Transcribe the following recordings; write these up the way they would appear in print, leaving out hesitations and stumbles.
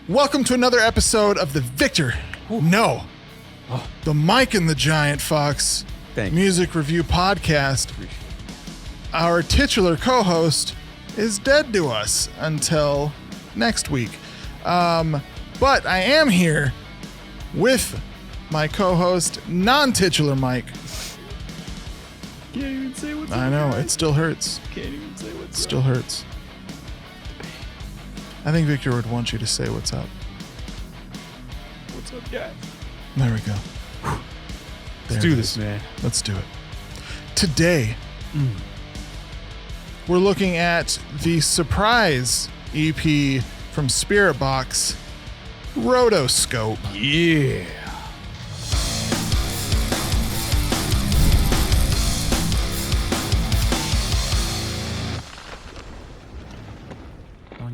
Welcome to another episode of the Victor. No. The Mike and the Giant Fox Music Review Podcast. Our titular co-host is dead to us until next week. But I am here with my co-host, non-titular Mike. Can't even say what's up. I know, guys. it still hurts. Can't even say what's Still hurts. I think Victor would want you to say what's up. up. What's up, guys? There we go. Let's do this, man. Let's do it. Today, we're looking at the surprise EP from Spiritbox, Rotoscope. Yeah.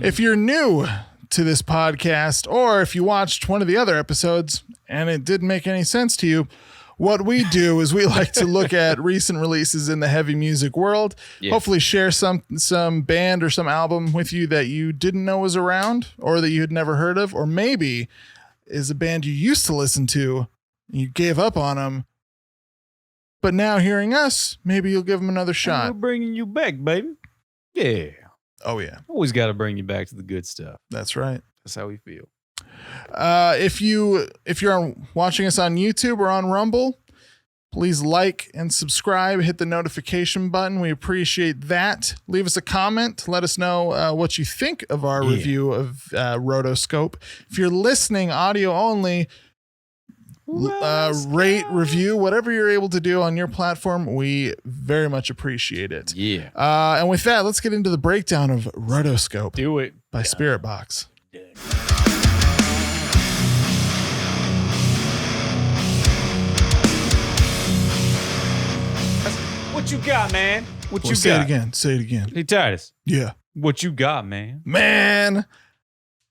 If you're new to this podcast, or if you watched one of the other episodes and it didn't make any sense to you, what we do is we like to look at recent releases in the heavy music world, hopefully share some band or some album with you that you didn't know was around or that you had never heard of, or maybe is a band you used to listen to, you gave up on them, but now hearing us, maybe you'll give them another shot. We're bringing you back, baby. Yeah. Oh, yeah. Always got to bring you back to the good stuff. That's right. That's how we feel. If you're watching us on YouTube or on Rumble, please like and subscribe. Hit the notification button. We appreciate that. Leave us a comment. Let us know what you think of our review of Rotoscope. If you're listening audio only, rate, review, whatever you're able to do on your platform. We very much appreciate it. Yeah. And with that, let's get into the breakdown of Rotoscope Do it. by Spiritbox. What you got, man? What you Say got? it again. Say it again. Hey, Titus. Yeah. What you got, man? Man,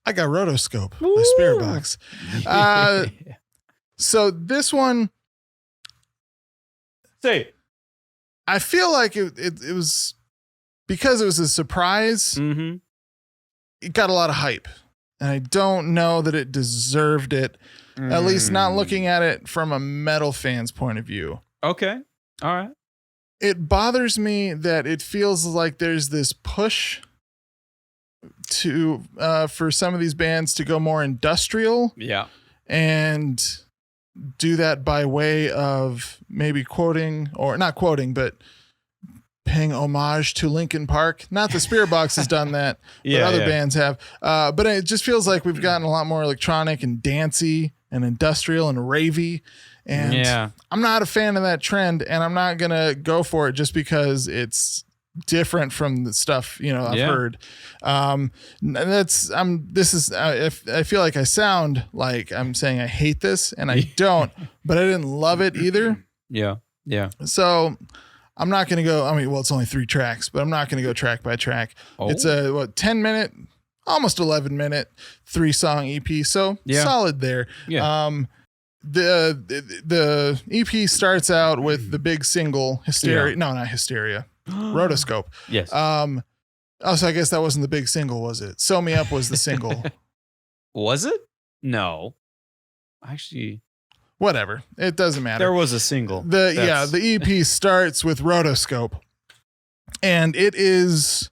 I got Rotoscope by Spiritbox. So this one, Say it. I feel like it was, because it was a surprise, Mm-hmm. it got a lot of hype. And I don't know that it deserved it, at least not looking at it from a metal fan's point of view. Okay. All right. It bothers me that it feels like there's this push to for some of these bands to go more industrial Yeah. and do that by way of maybe quoting, or not quoting, but paying homage to Linkin Park. Not that Spiritbox has done that, but other bands have. But it just feels like we've gotten a lot more electronic and dancey and industrial and ravey. And I'm not a fan of that trend, and I'm not going to go for it just because it's different from the stuff, I've heard. I feel like I sound like I'm saying I hate this, and I don't, but I didn't love it either. Yeah. Yeah. So I'm not going to go, it's only 3 tracks, but I'm not going to go track by track. Oh. It's a 10-minute, almost 11-minute, 3-song EP. So solid there. Yeah. The EP starts out with the big single Hysteria. No, not Hysteria. Rotoscope. Yes. So I guess that wasn't the big single, was it? Sew Me Up was the single. Was it? No. Actually, Whatever. It doesn't matter. there was a single. The EP starts with Rotoscope. And it is,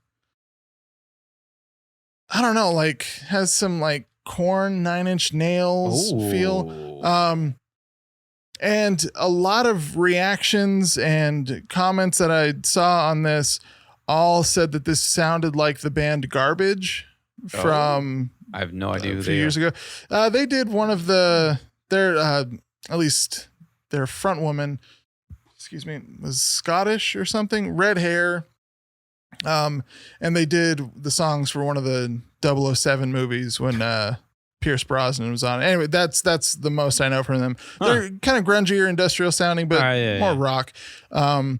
I don't know, like has some like Korn 9 Inch Nails feel. And a lot of reactions and comments that I saw on this all said that this sounded like the band Garbage from I have no idea who a few they years are. ago. They did one of their at least their front woman, was Scottish or something, red hair. And they did the songs for one of the 007 movies when Pierce Brosnan was on. Anyway, that's the most I know from them. They're kind of grungier, industrial sounding, but more rock. And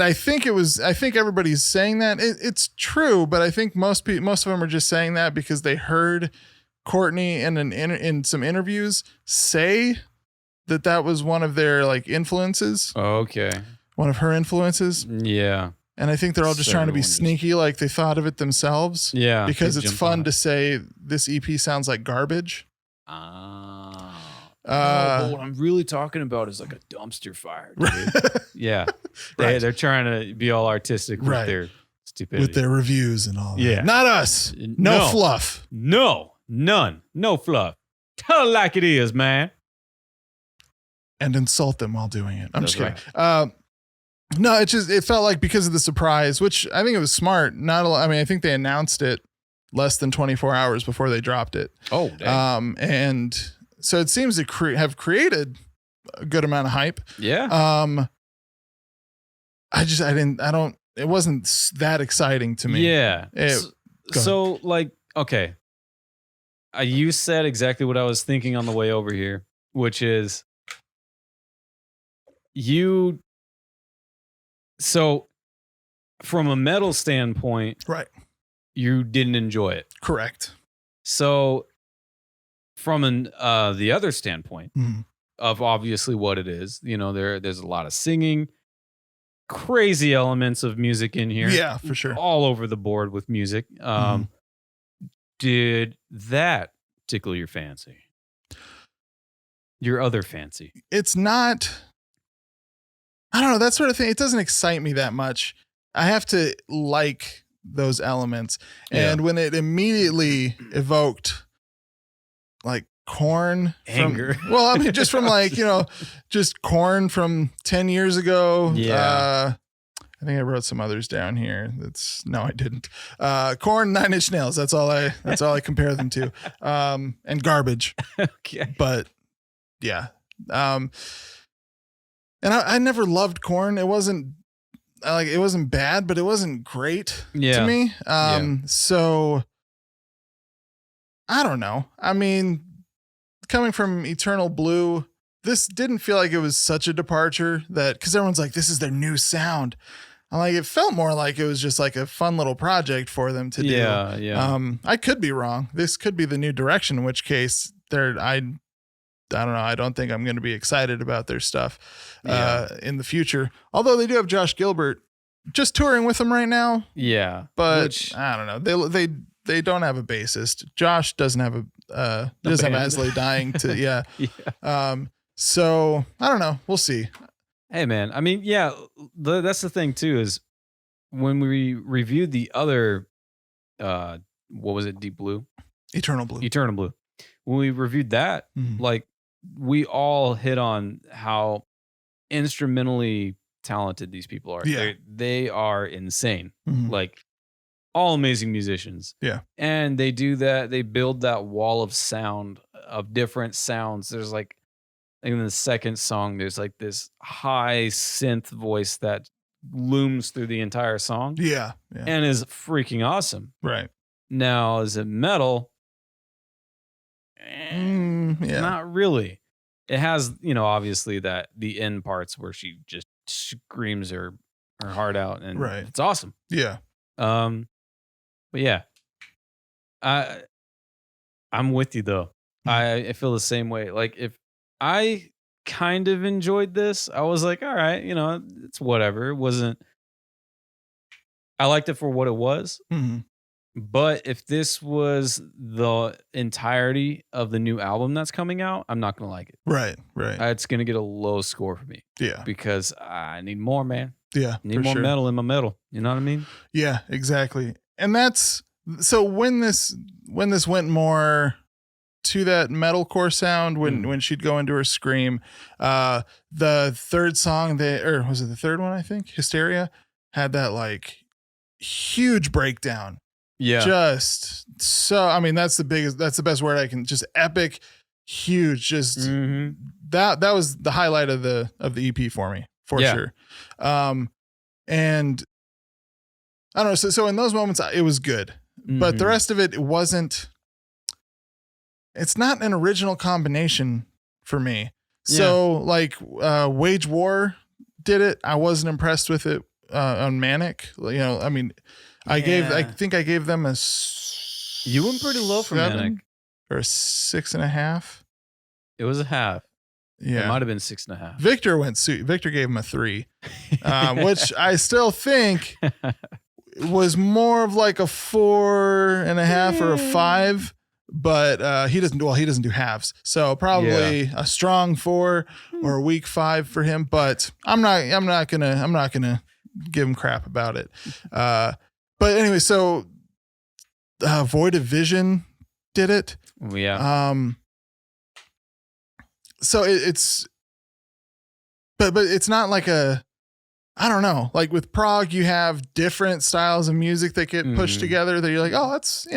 I think everybody's saying that. It's true, but I think most of them are just saying that because they heard Courtney in some interviews say that was one of their like influences. Okay. One of her influences. Yeah. And I think they're all just trying to be sneaky, like they thought of it themselves. Yeah. Because it's fun to say this EP sounds like garbage. But what I'm really talking about is like a dumpster fire, dude. Yeah. They're trying to be all artistic with their stupidity. With their reviews and all that. Yeah. Not us. No fluff. No. None. No fluff. Tell it like it is, man. And insult them while doing it. I'm just kidding. No, it felt like because of the surprise, which I think it was smart. I think they announced it less than 24 hours before they dropped it. Oh, dang. And so it seems to have created a good amount of hype. Yeah. It wasn't that exciting to me. Yeah. So like, okay. You said exactly what I was thinking on the way over here, which is so from a metal standpoint, right, you didn't enjoy it. Correct. So from the other standpoint of obviously what it is, there's a lot of singing, crazy elements of music in here. Yeah, for sure. All over the board with music. Did that tickle your fancy? Your other fancy? It's not, I don't know, that sort of thing. It doesn't excite me that much. I have to like those elements. And when it immediately evoked like Korn, anger. Just from like, just Korn from 10 years ago. Yeah. I think I wrote some others down here. No, I didn't. Korn, 9 Inch Nails. That's all I compare them to. And Garbage. Okay. But yeah. And I never loved Korn. It wasn't bad, but it wasn't great to me. So I don't know. I mean, coming from Eternal Blue, this didn't feel like it was such a departure because everyone's like, this is their new sound. I'm like, it felt more like it was just like a fun little project for them to do. Yeah. I could be wrong. This could be the new direction, in which case I don't know. I don't think I'm going to be excited about their stuff in the future. Although they do have Josh Gilbert just touring with them right now. Yeah. But I don't know. They don't have a bassist. Josh doesn't have doesn't have Asley dying to, yeah. So I don't know. We'll see. Hey man, I mean, that's the thing too, is when we reviewed the other, what was it? Deep Blue? Eternal Blue. When we reviewed that, like we all hit on how instrumentally talented these people are. Yeah. They are insane. Like all amazing musicians. Yeah. And they do that. They build that wall of sound, of different sounds. There's like, in the second song, there's like this high synth voice that looms through the entire song. Yeah. And is freaking awesome. Right. Now, is it metal? Not really. It has, obviously the end parts where she just screams her heart out, and it's awesome. Yeah. But yeah, I'm with you though. I feel the same way. Like if I kind of enjoyed this, I was like, all right, it's whatever. It wasn't. I liked it for what it was. But if this was the entirety of the new album that's coming out, I'm not going to like it. Right. It's going to get a low score for me. Yeah. Because I need more, man. Yeah. I need more metal in my metal. You know what I mean? Yeah, exactly. And so when this went more to that metalcore sound, when she'd go into her scream, the third song, or was it the third one? I think Hysteria had that like huge breakdown. Yeah. Just so, I mean, that's the best word I can, just epic, huge, just that was the highlight of the EP for me, for sure. And I don't know. So in those moments it was good, but the rest of it wasn't, it's not an original combination for me. So like, Wage War did it. I wasn't impressed with it, on Manic, I mean, I think I gave them a. You went pretty low for Manic, or a 6.5. It was a half. It might have been 6.5. Victor gave him a 3, which I still think was more of like a 4.5 or a 5. But he doesn't do halves, so probably a strong 4 or a weak 5 for him. But I'm not gonna give him crap about it. But anyway, so Void of Vision did it. Yeah. So it's, but it's not like I don't know, like with prog, you have different styles of music that get pushed together that you're like, oh, that's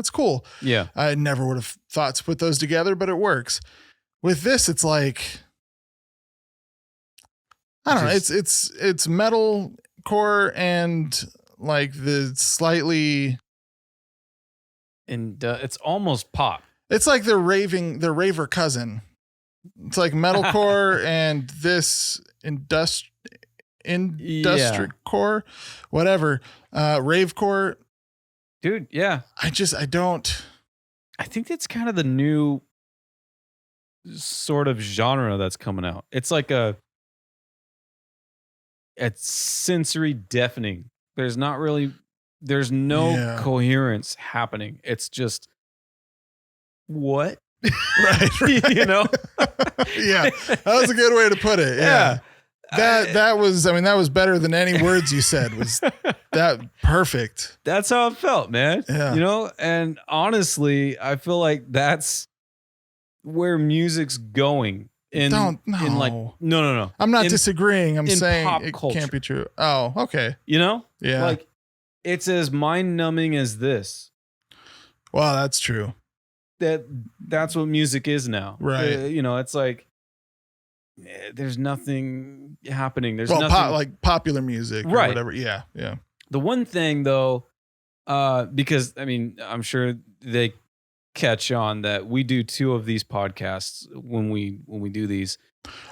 cool. Yeah. I never would have thought to put those together, but it works. With this, it's like, I don't know. It's metal core and like the slightly, and it's almost pop. it's like the raver cousin. It's like metalcore and this industrial core, whatever, ravecore. Dude, yeah. I think that's kind of the new sort of genre that's coming out. It's like it's sensory deafening. There's no coherence happening. It's just what? Right. You know? Yeah. That was a good way to put it. Yeah. That was better than any words you said. Was that perfect? That's how it felt, man. Yeah. You know, and honestly, I feel like that's where music's going. No. I'm not disagreeing. I'm saying pop it culture. can't be true. Oh, okay. You know? Yeah. Like it's as mind numbing as this. Well, that's true. That's what music is now. Right. You know, it's like there's nothing happening. There's nothing like popular music or whatever. Yeah. Yeah. The one thing though, because I mean, I'm sure they catch on that we do 2 of these podcasts when we do these.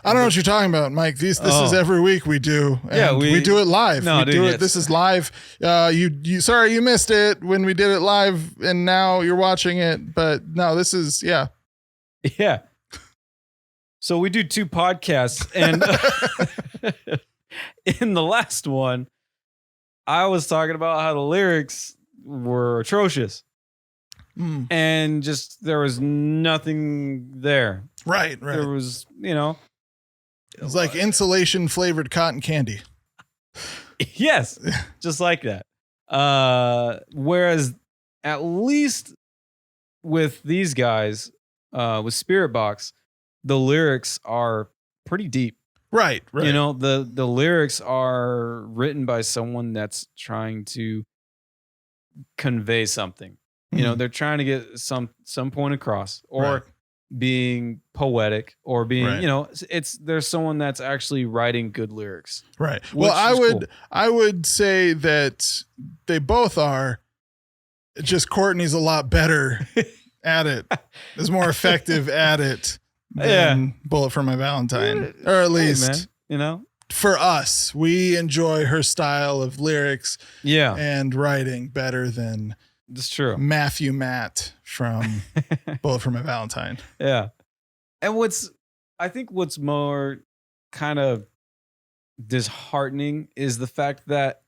I don't know what you're talking about, Mike. This is every week we do. And we do it live. No, we do it. This is live. Sorry you missed it when we did it live, and now you're watching it. But no, this is yeah. So we do 2 podcasts, and in the last one, I was talking about how the lyrics were atrocious, and just there was nothing there. Right. There was, you know, it was like insulation flavored cotton candy. Yes, just like that. Whereas at least with these guys, with Spiritbox, the lyrics are pretty deep. Right. You know, the lyrics are written by someone that's trying to convey something. You know, they're trying to get some point across, or being poetic, or being, you know, there's someone that's actually writing good lyrics. Right. Well, I would say that they both are. Just Courtney's a lot better at it. Is more effective at it than Bullet for My Valentine, or at least, man, you know, for us, we enjoy her style of lyrics, and writing better than. That's true. Matthew Matt from Bullet for My Valentine. Yeah. And I think what's more kind of disheartening is the fact that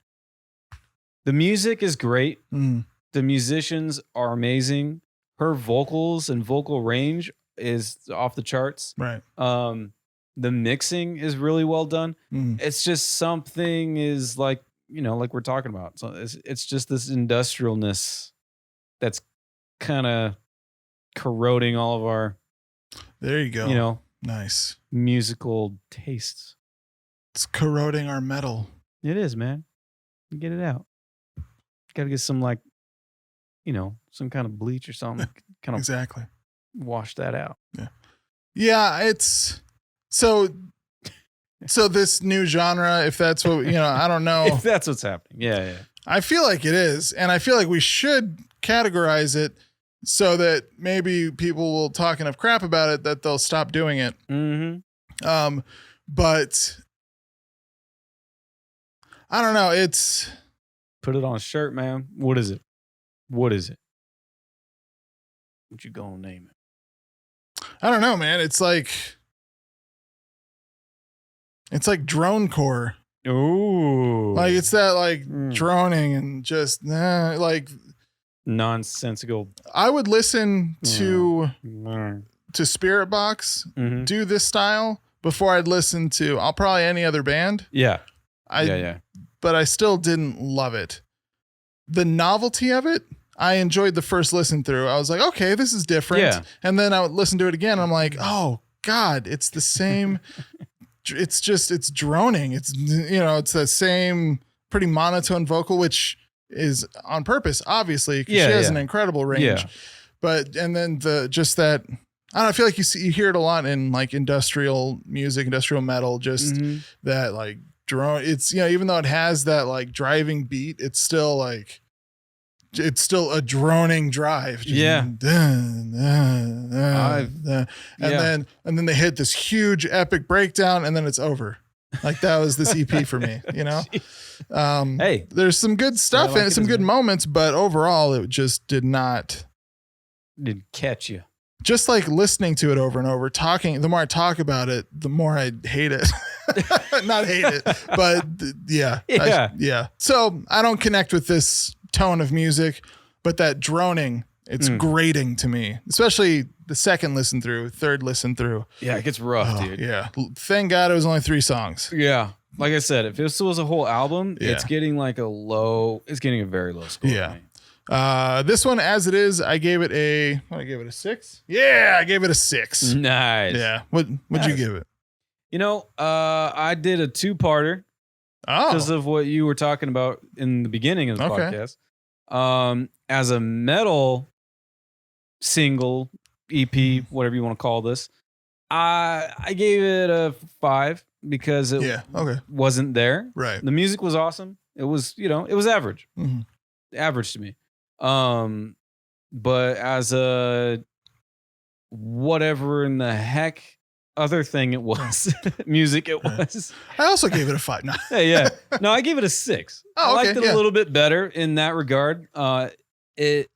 the music is great. The musicians are amazing. Her vocals and vocal range is off the charts. Right. The mixing is really well done. It's just something is like, you know, like we're talking about. So it's just this industrialness that's kind of corroding all of our, there you go. You know, nice musical tastes. It's corroding our metal. It is, man. Get it out. Got to get some, like, you know, some kind of bleach or something. Kind of exactly wash that out. Yeah. Yeah. It's so this new genre, if that's what, you know, I don't know if that's what's happening. Yeah. I feel like it is. And I feel like we should categorize it so that maybe people will talk enough crap about it that they'll stop doing it. But I don't know. It's put it on a shirt, man. What is it? What you gonna name it? I don't know, man. It's like It's like drone core. Ooh. Like it's that like droning and just like nonsensical. I would listen to Spiritbox do this style before I'd listen to probably any other band. Yeah. Yeah. But I still didn't love it. The novelty of it, I enjoyed the first listen through. I was like, okay, this is different. Yeah. And then I would listen to it again. And I'm like, oh God, it's the same. It's droning. It's, it's the same pretty monotone vocal, which is on purpose, obviously, because she has an incredible range. Yeah. But, and then I don't know, I feel like you hear it a lot in like industrial music, industrial metal, just that like drone. It's, even though it has that like driving beat, it's still a droning drive. Just and then they hit this huge epic breakdown and then it's over. Like that was this EP for me, hey, there's some good stuff and some good moments, but overall it just didn't catch you. Just like listening to it over and over, the more I talk about it, the more I hate it. Not hate it, but yeah. So I don't connect with this tone of music, but that droning, it's grating to me, especially the second listen through, third listen through. Yeah, it gets rough, dude. Yeah. Thank God it was only 3 songs. Yeah. Like I said, if this was a whole album, it's getting a very low score. Yeah. This one, as it is, I gave it a 6. Yeah, I gave it a 6. Nice. Yeah. What'd you give it? I did a 2-parter because of what you were talking about in the beginning of the podcast. As a metal single, EP, whatever you want to call this, I gave it a 5 because it wasn't there. Right. The music was awesome. It was, it was average. Average to me. But as a whatever in the heck other thing it was, music it was. I also gave it a 5. No. Yeah. No, I gave it a 6. I liked it a little bit better in that regard. It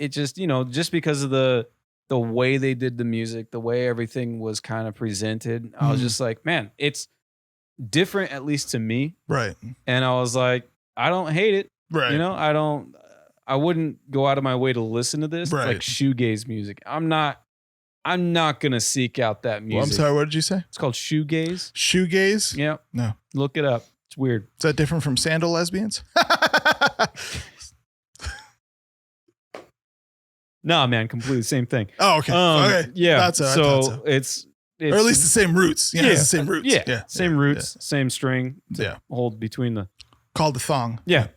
just, just because of the way they did the music, the way everything was kind of presented, I was just like, man, it's different, at least to me. Right. And I was like, I don't hate it. Right. I wouldn't go out of my way to listen to this. Right. It's like shoegaze music. I'm not going to seek out that music. Well, I'm sorry, what did you say? It's called shoegaze. Shoegaze? Yeah. No. Look it up. It's weird. Is that different from sandal lesbians? No, man, completely the same thing. Oh, okay. Okay. Yeah. So it's or at least the same roots. Yeah, it's the same roots. Yeah. Same roots, same string. Hold between the. Called the thong. Yeah.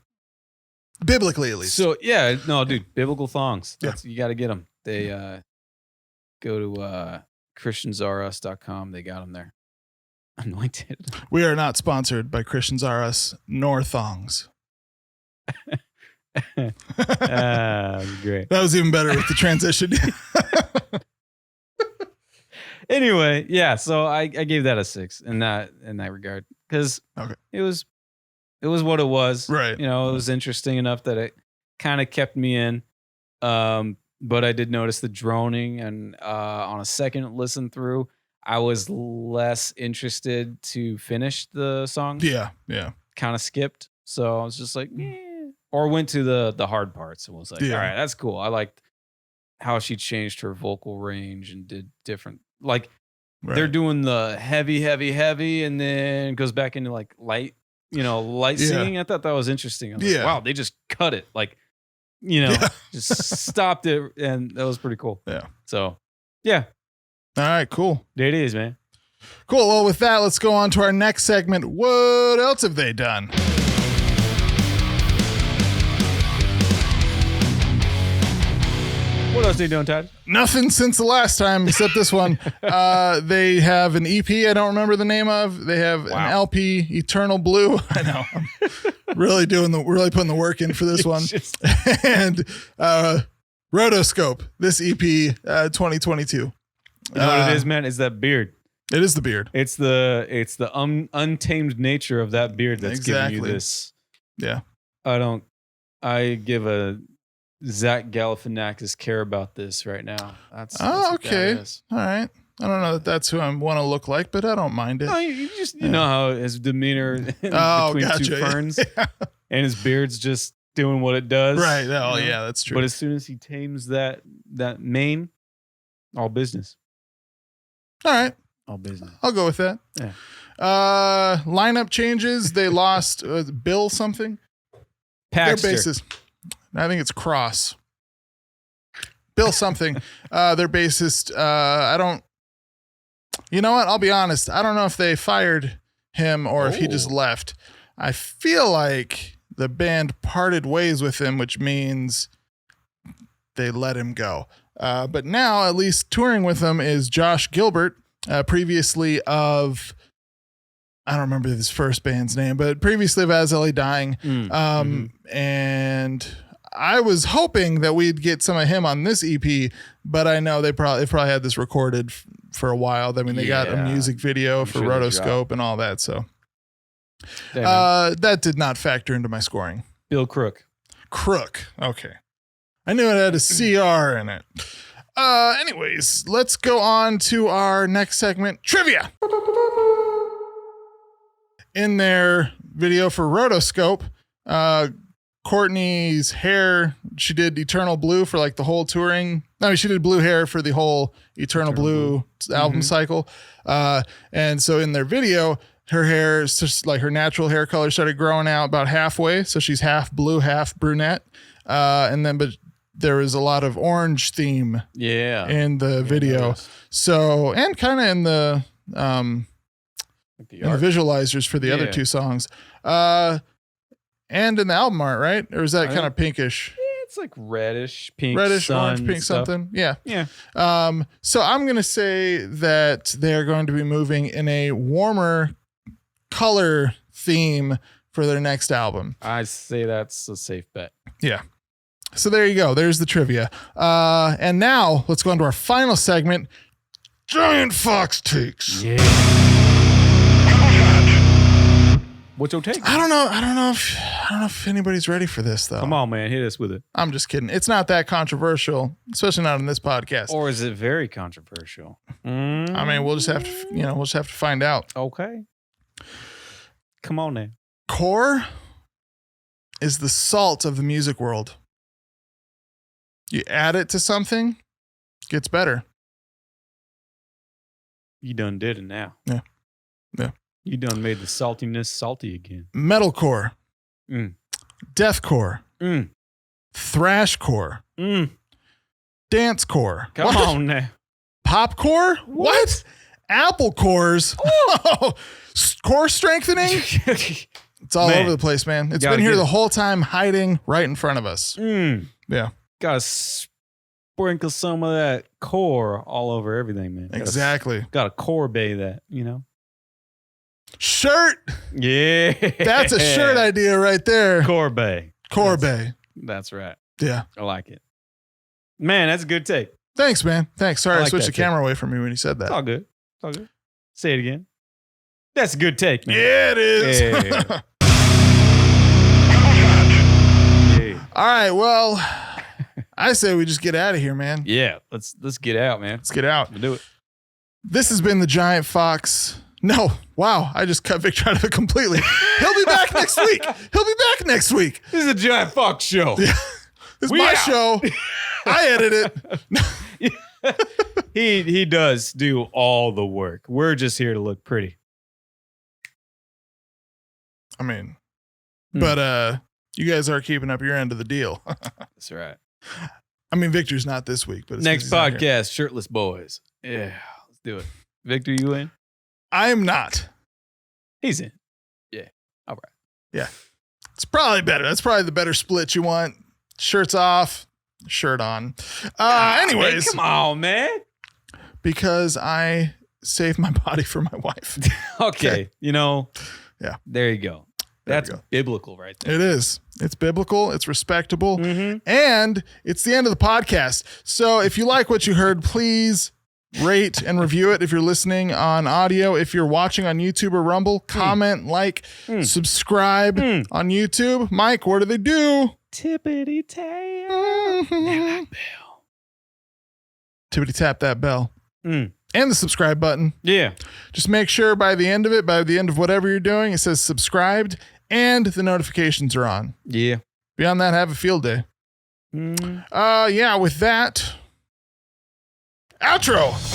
Biblically, at least. So, yeah. No, dude, biblical thongs. You got to get them. They go to ChristiansRUs.com. They got them there. Anointed. We are not sponsored by Christians R Us nor thongs. Great. That was even better with the transition. Anyway, yeah. So I gave that a 6 in that regard because it was what it was. Right. It was interesting enough that it kind of kept me in. But I did notice the droning, and on a second listen through, I was less interested to finish the song. Yeah. Kind of skipped. So I was just like, or went to the hard parts and was like, all right, that's cool. I liked how she changed her vocal range and did different, like they're doing the heavy, and then goes back into like light singing. I thought that was interesting. I was like, wow, they just cut it. Like, just stopped it. And that was pretty cool. Yeah. So, yeah. All right, cool. There it is, man. Cool. Well, with that, let's go on to our next segment. What else have they done? What else are you doing, Todd? Nothing since the last time except this one. They have an EP I don't remember the name of. They have an LP, Eternal Blue. I know. I'm really putting the work in for this one. And Rotoscope, this EP 2022. You know what it is, man? It's that beard. It is the beard. It's the untamed nature of that beard that's giving you this. Yeah. I give a Zach Galifianakis care about this right now. That's okay. That is. All right. I don't know that that's who I want to look like, but I don't mind it. No, you just you know how his demeanor between gotcha. two ferns, Yeah. and his beard's just doing what it does. Right. Oh, yeah, that's true. But as soon as he tames that mane, all business. All right. All business. I'll go with that. Yeah. Lineup changes. They lost Bill something. Paxter. Their bassist. I think it's Cross. Bill something. Their bassist. I don't. You know what? I'll be honest. I don't know if they fired him or if he just left. I feel like the band parted ways with him, which means they let him go. But now, at least touring with him is Josh Gilbert, previously of, I don't remember his first band's name, but previously of As Ellie Dying. And I was hoping that we'd get some of him on this EP, but I know they probably had this recorded for a while. I mean, they got a music video for Rotoscope and all that. So that did not factor into my scoring. Bill Crook. Okay. I knew it had a CR in it. Anyways, let's go on to our next segment, trivia. In their video for Rotoscope, Courtney's hair, she did Eternal Blue for like the whole touring. No, she did blue hair for the whole Eternal Blue album cycle. And so in their video, her hair is just like her natural hair color started growing out about halfway. So she's half blue, half brunette. But there was a lot of orange theme in the video. So, and kind of in the visualizers for the other two songs. And in the album art, right? Or is that kind of pinkish? It's like reddish, pink, orange, pink, stuff. something. Yeah. So I'm going to say that they're going to be moving in a warmer color theme for their next album. I say that's a safe bet. Yeah. So there you go. There's the trivia. And now let's go into our final segment, Giant Fox Takes. Yeah. What's your take? I don't know if anybody's ready for this though. Come on, man, hit us with it. I'm just kidding. It's not that controversial, especially not in this podcast. Or is it very controversial? I mean, we'll just have to find out. Okay. Come on now. Core is the salt of the music world. You add it to something, it gets better. You done did it now. Yeah. You done made the saltiness salty again. Metalcore, deathcore, thrashcore, dancecore. Come on now. Popcore? What? Apple cores? Oh, core strengthening? It's all over the place, man. It's been here the whole time, hiding right in front of us. Yeah. Gotta sprinkle some of that core all over everything, man. Exactly. Gotta core bay that, you know? Shirt. Yeah. That's a shirt idea right there. Core bay. That's right. Yeah. I like it. Man, that's a good take. Thanks, man. Thanks. Sorry, I switched the camera away from me when you said that. It's all good. Say it again. That's a good take, man. Yeah, it is. Yeah. All right. Well, I say we just get out of here, man. Yeah. Let's get out, man. Let's get out. We'll do it. This has been the Giant Fox. No. Wow. I just cut Victor out of it completely. He'll be back next week. This is a Giant Fox show. Yeah. This is my show. I edit it. He does do all the work. We're just here to look pretty. I mean, but you guys are keeping up your end of the deal. That's right. I mean, Victor's not this week, but it's next podcast, Shirtless Boys. Yeah, let's do it. Victor, you in? I am not. He's in. Yeah. All right. Yeah. It's probably better. That's probably the better split you want. Shirts off, shirt on. Anyways. Man, come on, man. Because I save my body for my wife. Okay. You know. Yeah. There you go. That's biblical right there. It is. It's biblical. It's respectable. And it's the end of the podcast. So if you like what you heard, please rate and review it. If you're listening on audio, if you're watching on YouTube or Rumble, comment, subscribe on YouTube. Mike, what do they do? Tippity tap that bell. Tippity tap that bell. and the subscribe button. Yeah. Just make sure by the end of whatever you're doing, it says subscribed and the notifications are on. Yeah. Beyond that, have a field day. Mm. Yeah, with that, outro.